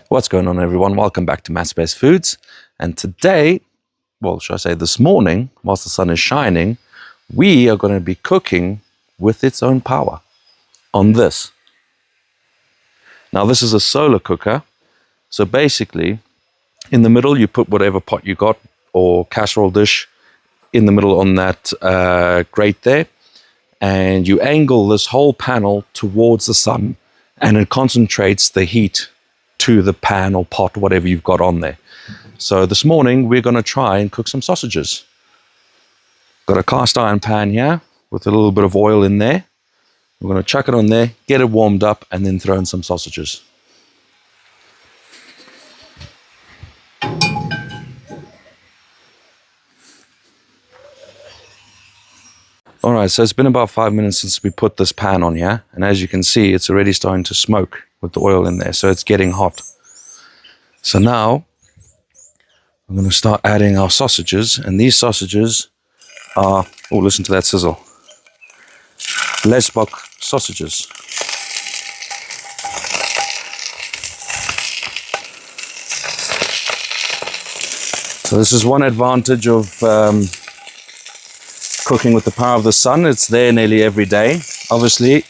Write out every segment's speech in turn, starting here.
What's going on, everyone? Welcome back to Matt's Best Foods. And today, well, should I say this morning, whilst the sun is shining, we are going to be cooking with its own power on this. Now, this is a solar cooker. So basically, in the middle, you put whatever pot you got or casserole dish in the middle on that grate there. And you angle this whole panel towards the sun, and it concentrates the heat to the pan or pot, whatever you've got on there. So this morning, we're going to try and cook some sausages. Got a cast iron pan here with a little bit of oil in there. We're going to chuck it on there, get it warmed up, and then throw in some sausages. All right, so it's been about 5 minutes since we put this pan on here. And as you can see, it's already starting to smoke with the oil in there. So it's getting hot. So now I'm going to start adding our sausages. And these sausages are, oh, listen to that sizzle. Blesbok sausages. So this is one advantage of cooking with the power of the sun. It's there nearly every day. Obviously,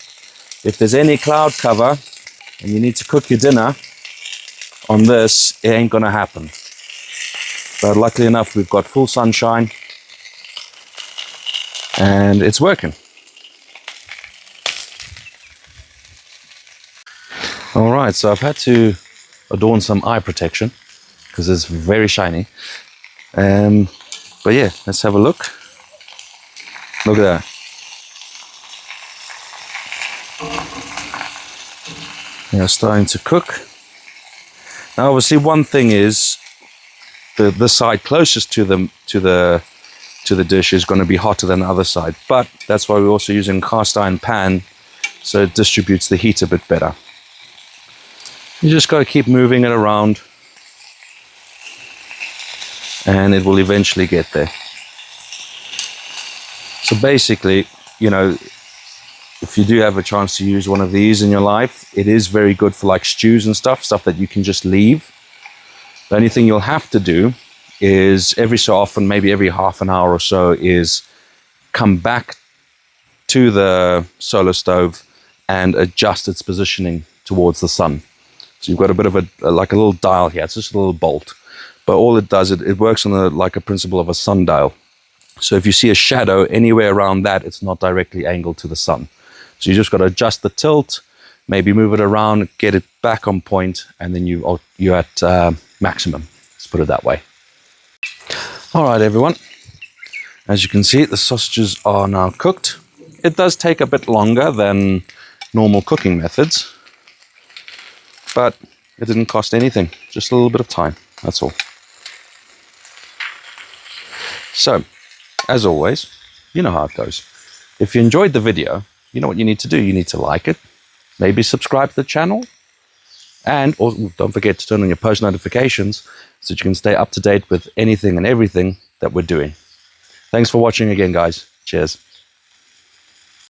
if there's any cloud cover and you need to cook your dinner on this, it ain't gonna happen. But luckily enough, we've got full sunshine and it's working. All right, so I've had to adorn some eye protection because it's very shiny. But yeah, let's have a look. Look at that. They're starting to cook. Now, obviously, one thing is the side closest to the dish is going to be hotter than the other side. But that's why we're also using cast iron pan, so it distributes the heat a bit better. You just got to keep moving it around, and it will eventually get there. So basically, you know, if you do have a chance to use one of these in your life, it is very good for like stews and stuff that you can just leave. The only thing you'll have to do is every so often, maybe every half an hour or so, is come back to the solar stove and adjust its positioning towards the sun. So you've got a bit of like a little dial here. It's just a little bolt. But all it does, it works on like a principle of a sundial. So if you see a shadow anywhere around that, it's not directly angled to the sun. So you just got to adjust the tilt, maybe move it around, get it back on point, and then you're at maximum. Let's put it that way. All right, everyone. As you can see, the sausages are now cooked. It does take a bit longer than normal cooking methods, but it didn't cost anything. Just a little bit of time, that's all. So, as always, you know how it goes. If you enjoyed the video, you know what you need to do. You need to like it, maybe subscribe to the channel, and don't forget to turn on your post notifications so that you can stay up to date with anything and everything that we're doing. Thanks for watching again, guys. Cheers.